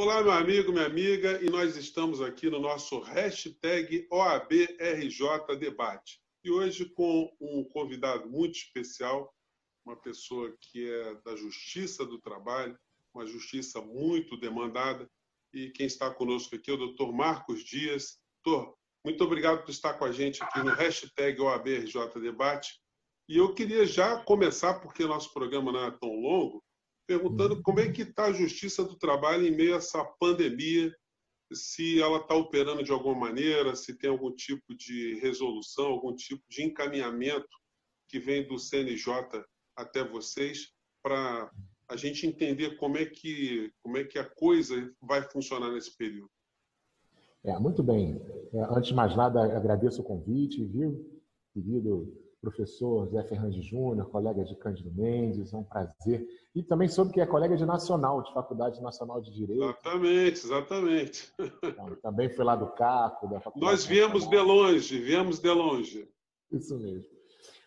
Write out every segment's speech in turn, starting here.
Olá, meu amigo, minha amiga, e nós estamos aqui no nosso hashtag OABRJ Debate. E hoje com um convidado muito especial, uma pessoa que é da Justiça do Trabalho, uma justiça muito demandada, e quem está conosco aqui é o doutor Marcos Dias. Doutor, muito obrigado por estar com a gente aqui no hashtag OABRJ Debate. E eu queria já começar, porque nosso programa não é tão longo, perguntando como é que está a Justiça do Trabalho em meio a essa pandemia, se ela está operando de alguma maneira, se tem algum tipo de resolução, algum tipo de encaminhamento que vem do CNJ até vocês, para a gente entender como é que a coisa vai funcionar nesse período. Muito bem. Antes de mais nada, agradeço o convite, viu, querido professor Zé Fernandes Júnior, colega de Cândido Mendes, é um prazer. E também soube que é colega de Nacional, de Faculdade Nacional de Direito. Exatamente. Então, também foi lá do CACO, da Faculdade Nós viemos de longe. Isso mesmo.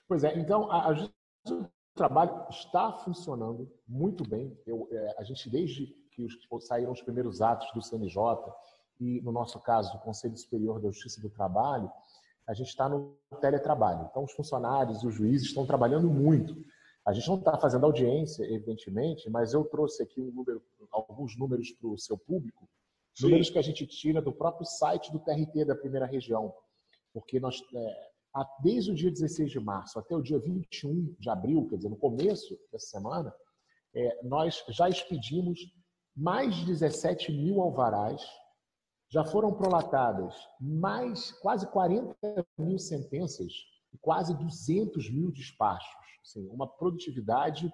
Pois é, então, a Justiça do Trabalho está funcionando muito bem. A gente, desde que saíram os primeiros atos do CNJ, e no nosso caso, o Conselho Superior da Justiça do Trabalho, a gente está no teletrabalho. Então, os funcionários e os juízes estão trabalhando muito. A gente não está fazendo audiência, evidentemente, mas eu trouxe aqui alguns números para o seu público, Sim. Números que a gente tira do próprio site do TRT da Primeira Região, porque nós, desde o dia 16 de março até o dia 21 de abril, quer dizer, no começo dessa semana, nós já expedimos mais de 17 mil alvarás, já foram prolatadas quase 40 mil sentenças e quase 200 mil despachos. Assim, uma produtividade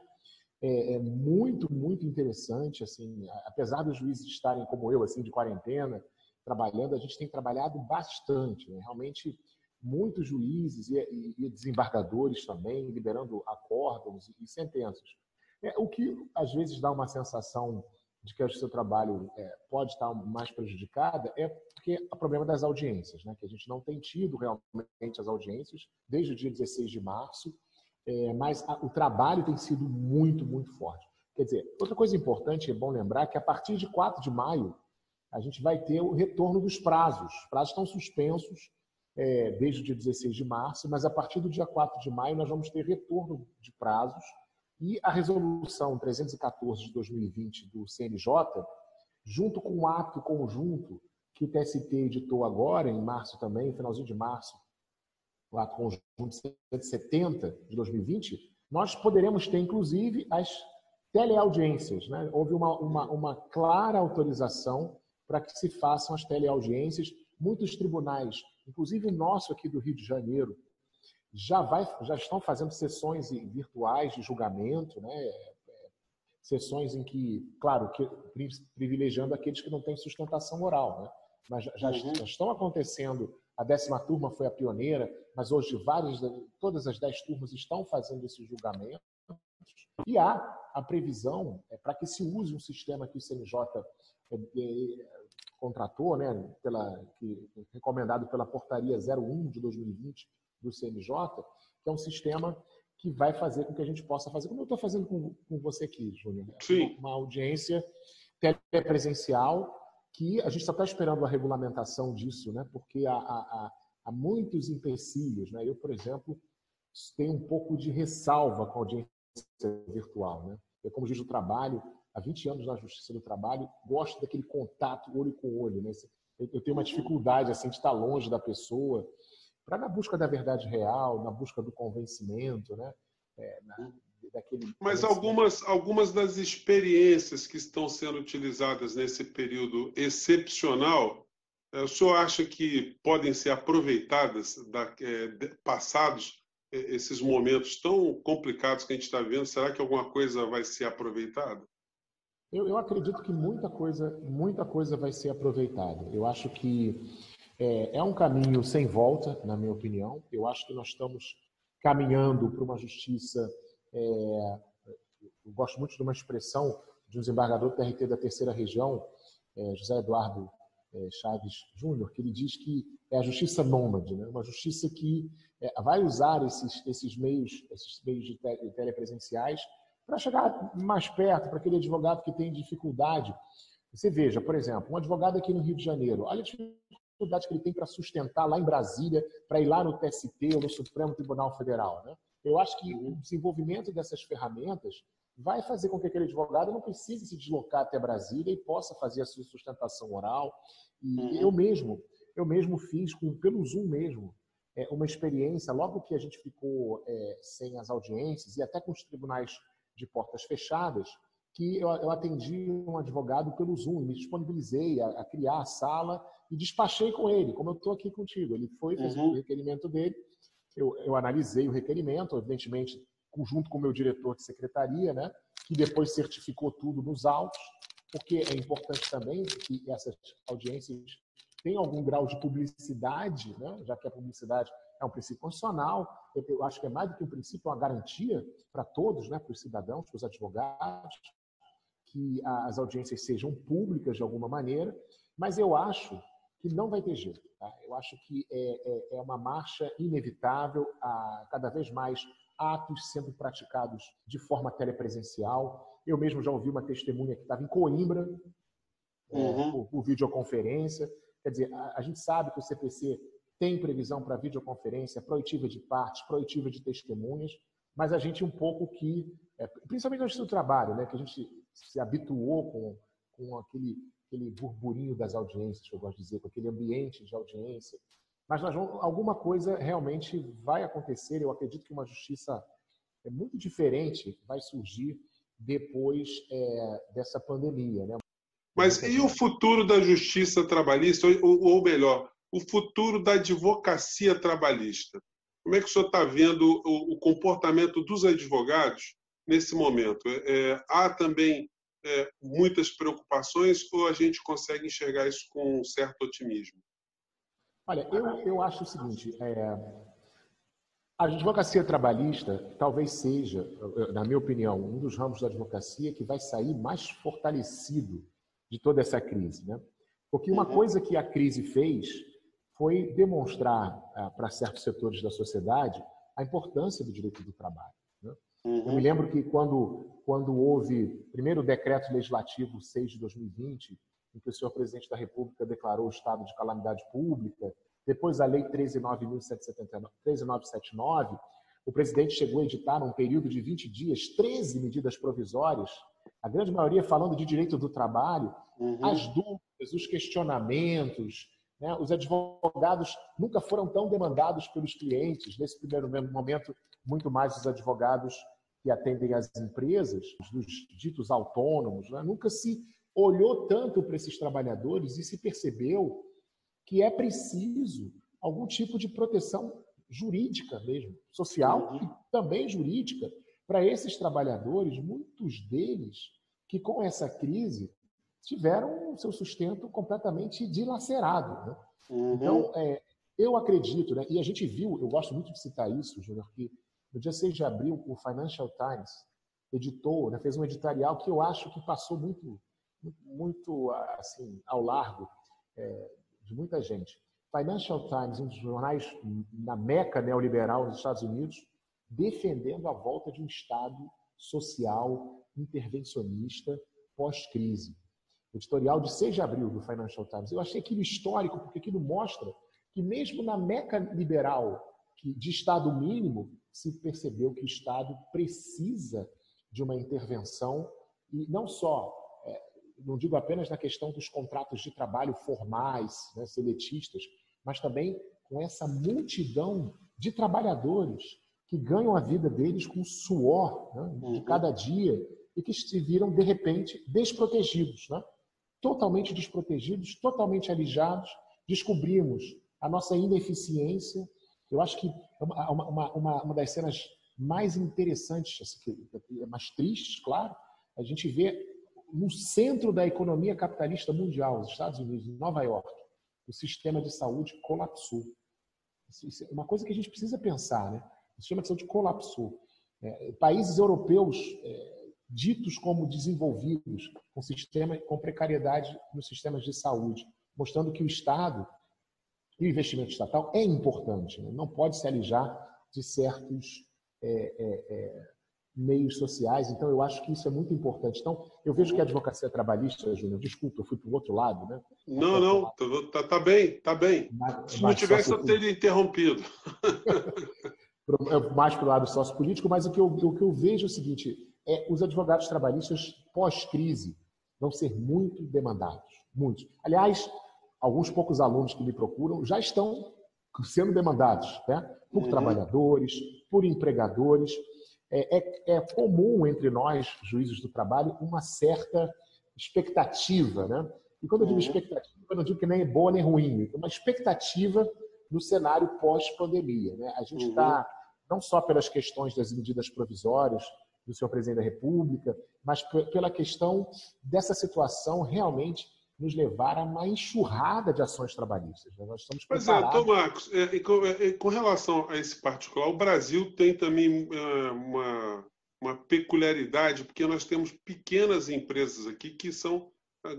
muito, muito interessante. Assim, apesar dos juízes estarem como eu, assim, de quarentena, trabalhando, a gente tem trabalhado bastante. Né? Realmente, muitos juízes e desembargadores também, liberando acórdãos e sentenças. O que, às vezes, dá uma sensação de que o seu trabalho pode estar mais prejudicada é porque o problema das audiências, né? Que a gente não tem tido realmente as audiências desde o dia 16 de março, mas o trabalho tem sido muito, muito forte. Quer dizer, outra coisa importante, é bom lembrar que a partir de 4 de maio a gente vai ter o retorno dos prazos. Os prazos estão suspensos desde o dia 16 de março, mas a partir do dia 4 de maio nós vamos ter retorno de prazos. E a resolução 314 de 2020 do CNJ, junto com o ato conjunto que o TST editou agora, em março também, finalzinho de março, o ato conjunto 170 de 2020, nós poderemos ter, inclusive, as teleaudiências. Né? Houve uma clara autorização para que se façam as teleaudiências. Muitos tribunais, inclusive o nosso aqui do Rio de Janeiro, já estão fazendo sessões virtuais de julgamento, né? Sessões em que, claro, privilegiando aqueles que não têm sustentação oral, né? Mas já estão acontecendo. A 10ª turma foi a pioneira, mas hoje todas as 10 turmas estão fazendo esse julgamento. E há a previsão para que se use um sistema que o CNJ contratou, né? Recomendado pela Portaria 01 de 2020, do CNJ, que é um sistema que vai fazer com que a gente possa fazer, como eu estou fazendo com você aqui, Júnior, uma audiência telepresencial, que a gente só está esperando a regulamentação disso, né? Porque há muitos empecilhos. Né? Eu, por exemplo, tenho um pouco de ressalva com a audiência virtual. Né? Eu, como juiz do trabalho, há 20 anos na Justiça do Trabalho, gosto daquele contato olho com olho. Né? Eu tenho uma dificuldade assim, de estar longe da pessoa, na busca da verdade real, na busca do convencimento, né? Mas algumas das experiências que estão sendo utilizadas nesse período excepcional, o senhor acha que podem ser aproveitadas, passados esses momentos tão complicados que a gente está vivendo? Será que alguma coisa vai ser aproveitada? Eu acredito que muita coisa vai ser aproveitada. Eu acho que é um caminho sem volta, na minha opinião. Eu acho que nós estamos caminhando para uma justiça. Eu gosto muito de uma expressão de um desembargador do TRT da Terceira Região, José Eduardo Chaves Júnior, que ele diz que é a justiça nômade, né? Uma justiça que vai usar esses meios de telepresenciais para chegar mais perto, para aquele advogado que tem dificuldade Você veja, por exemplo, um advogado aqui no Rio de Janeiro, olha a dificuldade que ele tem para sustentar lá em Brasília, para ir lá no TST ou no Supremo Tribunal Federal, né? Eu acho que o desenvolvimento dessas ferramentas vai fazer com que aquele advogado não precise se deslocar até Brasília e possa fazer a sua sustentação oral. E eu mesmo fiz, pelo Zoom mesmo, uma experiência, logo que a gente ficou sem as audiências e até com os tribunais de portas fechadas, que eu atendi um advogado pelo Zoom, me disponibilizei a criar a sala e despachei com ele, como eu estou aqui contigo. Ele fez o requerimento dele, eu analisei o requerimento, evidentemente, junto com o meu diretor de secretaria, né, que depois certificou tudo nos autos, porque é importante também que essas audiências tenham algum grau de publicidade, né, já que a publicidade é um princípio constitucional. Eu acho que é mais do que um princípio, é uma garantia para todos, né, para os cidadãos, para os advogados, que as audiências sejam públicas de alguma maneira, mas eu acho que não vai ter jeito. Tá? Eu acho que é uma marcha inevitável, cada vez mais atos sendo praticados de forma telepresencial. Eu mesmo já ouvi uma testemunha que estava em Coimbra, por videoconferência. Quer dizer, a gente sabe que o CPC tem previsão para videoconferência, proitiva de partes, proitiva de testemunhas, mas a gente um pouco principalmente no Justiça do Trabalho, né, que a gente se habituou com aquele burburinho das audiências, que eu gosto de dizer, com aquele ambiente de audiência. Mas alguma coisa realmente vai acontecer. Eu acredito que uma justiça muito diferente vai surgir depois dessa pandemia, né? Mas e o futuro da justiça trabalhista, ou melhor, o futuro da advocacia trabalhista? Como é que o senhor está vendo o comportamento dos advogados nesse momento? Há também muitas preocupações ou a gente consegue enxergar isso com um certo otimismo? Olha, eu acho o seguinte, a advocacia trabalhista talvez seja, na minha opinião, um dos ramos da advocacia que vai sair mais fortalecido de toda essa crise, né? Porque uma coisa que a crise fez foi demonstrar para certos setores da sociedade a importância do direito do trabalho, né? Eu me lembro que quando houve primeiro o decreto legislativo 6 de 2020, em que o senhor presidente da República declarou o estado de calamidade pública, depois a lei 13.979, o presidente chegou a editar, num período de 20 dias, 13 medidas provisórias, a grande maioria falando de direito do trabalho, as dúvidas, os questionamentos, né? Os advogados nunca foram tão demandados pelos clientes. Nesse primeiro momento, muito mais os advogados que atendem as empresas, dos ditos autônomos, né? Nunca se olhou tanto para esses trabalhadores e se percebeu que é preciso algum tipo de proteção jurídica mesmo, social e também jurídica, para esses trabalhadores, muitos deles que com essa crise tiveram o seu sustento completamente dilacerado, né? Então, eu acredito, né, e a gente viu, eu gosto muito de citar isso, Júnior, que no dia 6 de abril o Financial Times editou, né, fez um editorial que eu acho que passou muito assim, ao largo de muita gente. Financial Times, um dos jornais na meca neoliberal nos Estados Unidos, defendendo a volta de um Estado social intervencionista pós-crise. Editorial de 6 de abril do Financial Times. Eu achei aquilo histórico, porque aquilo mostra que mesmo na meca liberal de Estado mínimo, se percebeu que o Estado precisa de uma intervenção, e não só, não digo apenas na questão dos contratos de trabalho formais, né, seletistas, mas também com essa multidão de trabalhadores que ganham a vida deles com o suor, né, de cada dia e que se viram, de repente, desprotegidos, né? Totalmente desprotegidos, totalmente alijados. Descobrimos a nossa ineficiência. Eu acho que uma das cenas mais interessantes, mais tristes, claro, a gente vê no centro da economia capitalista mundial, os Estados Unidos, em Nova York, o sistema de saúde colapsou. Isso é uma coisa que a gente precisa pensar, né? O sistema de saúde colapsou. Países europeus ditos como desenvolvidos, com precariedade nos sistemas de saúde, mostrando que o Estado e o investimento estatal é importante, né? Não pode se alijar de certos meios sociais. Então, eu acho que isso é muito importante. Então, eu vejo que a advocacia trabalhista, Júnior, desculpa, eu fui para o outro lado, né? Não, não, tá bem, tá bem. Se não tivesse, eu teria interrompido. Mais para o lado sociopolítico, mas o que eu vejo é o seguinte, os advogados trabalhistas pós-crise vão ser muito demandados, muitos. Aliás, alguns poucos alunos que me procuram já estão sendo demandados, né? Por trabalhadores, por empregadores. É comum entre nós, juízes do trabalho, uma certa expectativa, né? E quando eu digo expectativa, eu não digo que nem é boa nem ruim, é uma expectativa no cenário pós-pandemia, né? A gente está, não só pelas questões das medidas provisórias do senhor presidente da República, mas pela questão dessa situação realmente nos levar a uma enxurrada de ações trabalhistas. Nós estamos preparados. Pois é, Marcos, com relação a esse particular, o Brasil tem também uma peculiaridade, porque nós temos pequenas empresas aqui que são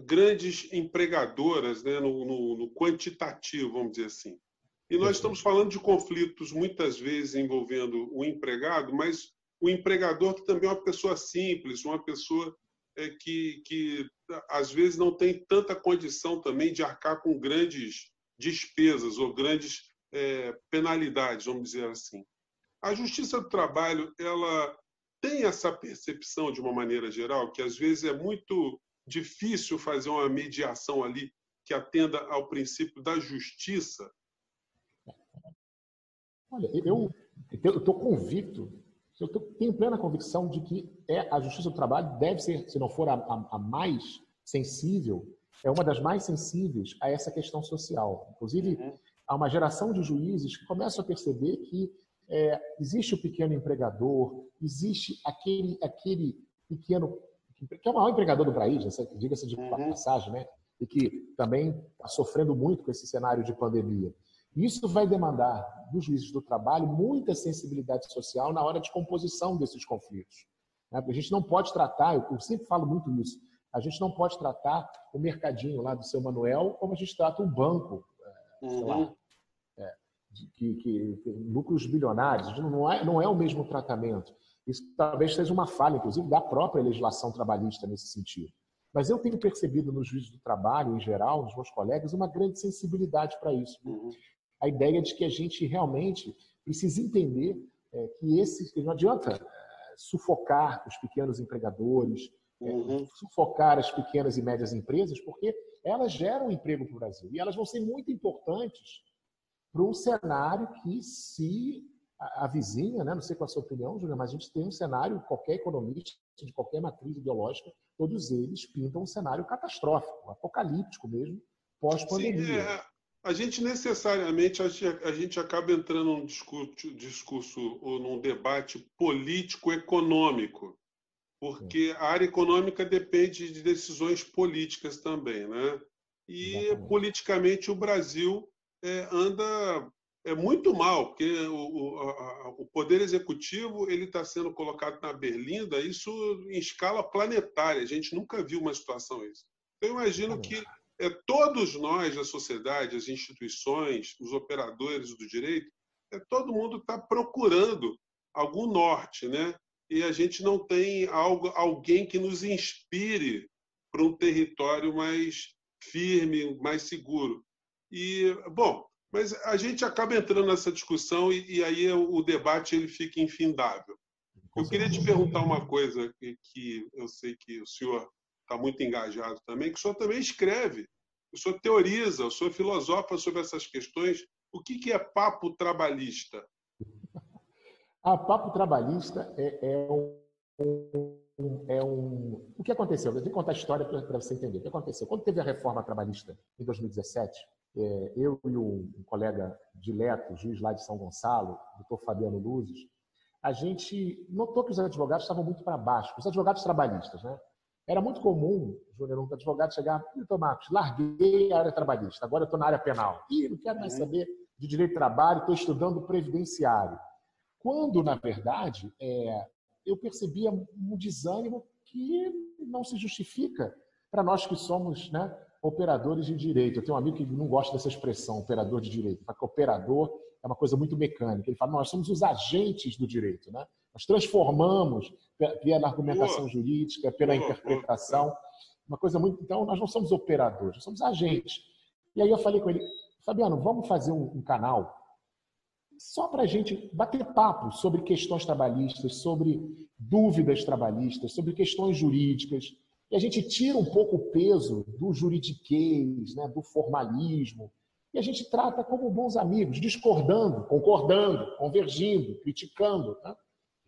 grandes empregadoras, né, no quantitativo, vamos dizer assim. E nós estamos falando de conflitos, muitas vezes, envolvendo o empregado, mas o empregador também é uma pessoa simples, uma pessoa que às vezes não tem tanta condição também de arcar com grandes despesas ou grandes penalidades, vamos dizer assim. A Justiça do Trabalho, ela tem essa percepção, de uma maneira geral, que às vezes é muito difícil fazer uma mediação ali que atenda ao princípio da justiça. Olha, eu estou convicto, eu tenho plena convicção de que a Justiça do Trabalho deve ser, se não for a mais sensível, é uma das mais sensíveis a essa questão social. Inclusive, há uma geração de juízes que começam a perceber que existe o pequeno empregador, existe aquele pequeno, que é o maior empregador do país, diga-se de passagem, né? E que também está sofrendo muito com esse cenário de pandemia. Isso vai demandar dos juízes do trabalho muita sensibilidade social na hora de composição desses conflitos. A gente não pode tratar, eu sempre falo muito isso, a gente não pode tratar o mercadinho lá do seu Manuel como a gente trata um banco, sei lá, lucros bilionários. Não é o mesmo tratamento. Isso talvez seja uma falha, inclusive, da própria legislação trabalhista nesse sentido. Mas eu tenho percebido nos juízes do trabalho, em geral, nos meus colegas, uma grande sensibilidade para isso. A ideia de que a gente realmente precisa entender que não adianta sufocar os pequenos empregadores, sufocar as pequenas e médias empresas, porque elas geram emprego para o Brasil. E elas vão ser muito importantes para um cenário que se avizinha, né? Não sei qual é a sua opinião, Júlia, mas a gente tem um cenário, qualquer economista de qualquer matriz ideológica, todos eles pintam um cenário catastrófico, apocalíptico mesmo, pós-pandemia. A gente necessariamente a gente acaba entrando num discurso ou num debate político-econômico, porque a área econômica depende de decisões políticas também, né? E politicamente o Brasil anda muito mal, porque o poder executivo ele está sendo colocado na berlinda, isso em escala planetária. A gente nunca viu uma situação assim. Então, eu imagino que todos nós, a sociedade, as instituições, os operadores do direito, todo mundo está procurando algum norte, né? E a gente não tem alguém que nos inspire para um território mais firme, mais seguro. E, bom, mas a gente acaba entrando nessa discussão e aí o debate ele fica infindável. Eu queria te perguntar uma coisa que eu sei que o senhor está muito engajado também, que o senhor também escreve, o senhor teoriza, o senhor filosofa sobre essas questões. O que é papo trabalhista? Papo trabalhista O que aconteceu? Eu tenho que contar a história para você entender. O que aconteceu? Quando teve a reforma trabalhista em 2017, eu e um colega dileto, juiz lá de São Gonçalo, doutor Fabiano Luzes, a gente notou que os advogados estavam muito para baixo, os advogados trabalhistas, né? Era muito comum, Júnior, um advogado chegar, doutor Marcos, larguei a área trabalhista, agora eu estou na área penal. Não quero mais saber de direito de trabalho, estou estudando previdenciário. Quando, na verdade, eu percebia um desânimo que não se justifica para nós que somos, né, operadores de direito. Eu tenho um amigo que não gosta dessa expressão, operador de direito, porque operador é uma coisa muito mecânica. Ele fala, nós somos os agentes do direito, né? Nós Nós transformamos pela argumentação jurídica, pela interpretação. Uma coisa muito... Então, nós não somos operadores, nós somos agentes. E aí eu falei com ele, Fabiano, vamos fazer um canal só para a gente bater papo sobre questões trabalhistas, sobre dúvidas trabalhistas, sobre questões jurídicas. E a gente tira um pouco o peso do juridiquês, né, do formalismo, e a gente trata como bons amigos, discordando, concordando, convergindo, criticando. Né?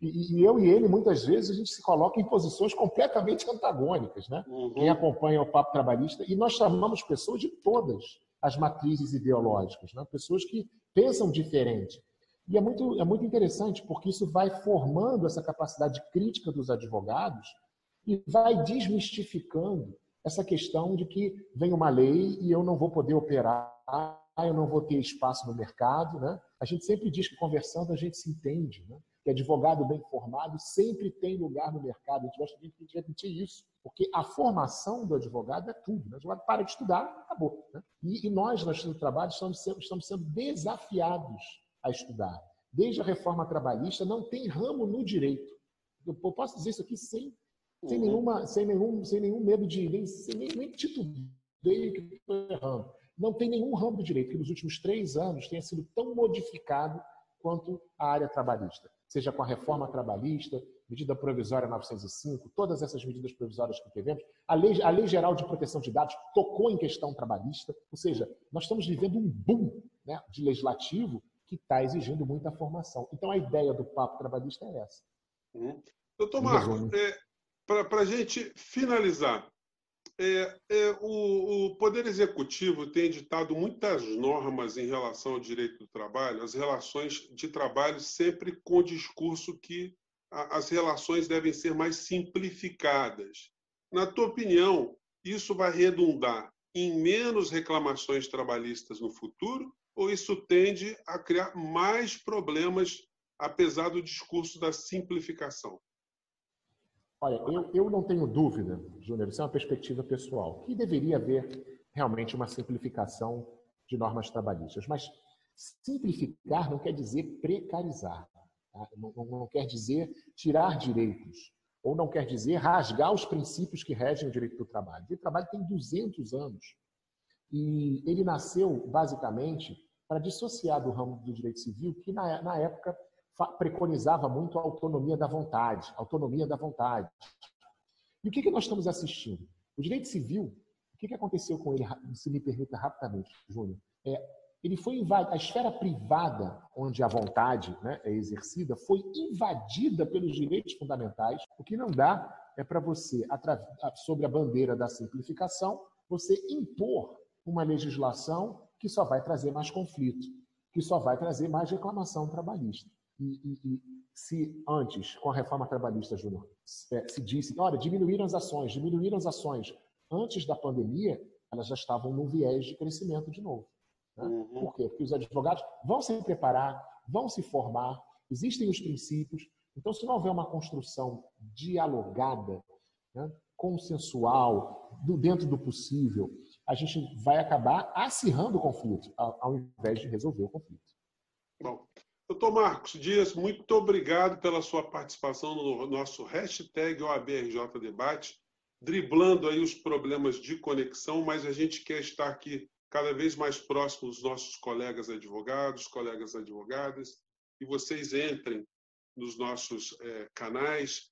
E eu e ele, muitas vezes, a gente se coloca em posições completamente antagônicas. Né? Quem acompanha o Papo Trabalhista, e nós chamamos pessoas de todas as matrizes ideológicas, né? Pessoas que pensam diferente. E é muito interessante, porque isso vai formando essa capacidade crítica dos advogados e vai desmistificando essa questão de que vem uma lei e eu não vou poder operar, eu não vou ter espaço no mercado. Né? A gente sempre diz que conversando a gente se entende, né? Que advogado bem formado sempre tem lugar no mercado. A gente gosta de repetir isso, porque a formação do advogado é tudo. Né? O advogado para de estudar, acabou. Né? E nós, na Justiça do Trabalho, estamos sendo desafiados a estudar. Desde a reforma trabalhista, não tem ramo no direito. Eu posso dizer isso aqui sem nenhum medo de... sem nem titubeio que estou errando. Não tem nenhum ramo do direito que nos últimos 3 anos tenha sido tão modificado quanto a área trabalhista. Seja com a reforma trabalhista, medida provisória 905, todas essas medidas provisórias que tivemos, a lei Geral de Proteção de Dados tocou em questão trabalhista, ou seja, nós estamos vivendo um boom, né, de legislativo que está exigindo muita formação. Então, a ideia do Papo Trabalhista é essa. Doutor Marcos, para a gente finalizar, o Poder Executivo tem editado muitas normas em relação ao direito do trabalho, as relações de trabalho sempre com o discurso que as relações devem ser mais simplificadas. Na tua opinião, isso vai redundar em menos reclamações trabalhistas no futuro ou isso tende a criar mais problemas, apesar do discurso da simplificação? Olha, eu não tenho dúvida, Júnior, isso é uma perspectiva pessoal, que deveria haver realmente uma simplificação de normas trabalhistas. Mas simplificar não quer dizer precarizar, tá? Não quer dizer tirar direitos, ou não quer dizer rasgar os princípios que regem o direito do trabalho. O direito do trabalho tem 200 anos. E ele nasceu, basicamente, para dissociar do ramo do direito civil, que na época preconizava muito a autonomia da vontade, E o que nós estamos assistindo? O direito civil, o que aconteceu com ele, se me permita rapidamente, Júnior? Ele foi invadido, a esfera privada, onde a vontade, né, é exercida, foi invadida pelos direitos fundamentais. O que não dá é para você, sobre a bandeira da simplificação, você impor uma legislação que só vai trazer mais conflito, que só vai trazer mais reclamação trabalhista. E se antes, com a reforma trabalhista, Júnior, se disse, olha, diminuíram as ações. Antes da pandemia, elas já estavam num viés de crescimento de novo. Né? Por quê? Porque os advogados vão se preparar, vão se formar, existem os princípios. Então, se não houver uma construção dialogada, né, consensual, dentro do possível, a gente vai acabar acirrando o conflito, ao invés de resolver o conflito. Bom, doutor Marcos Dias, muito obrigado pela sua participação no nosso hashtag OABRJ Debate, driblando aí os problemas de conexão, mas a gente quer estar aqui cada vez mais próximo dos nossos colegas advogados, colegas advogadas, e vocês entrem nos nossos canais,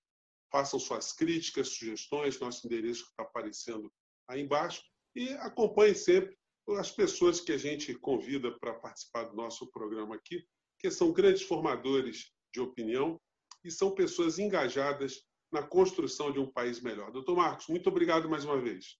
façam suas críticas, sugestões, nosso endereço que está aparecendo aí embaixo, e acompanhem sempre as pessoas que a gente convida para participar do nosso programa aqui, que são grandes formadores de opinião e são pessoas engajadas na construção de um país melhor. Doutor Marcos, muito obrigado mais uma vez.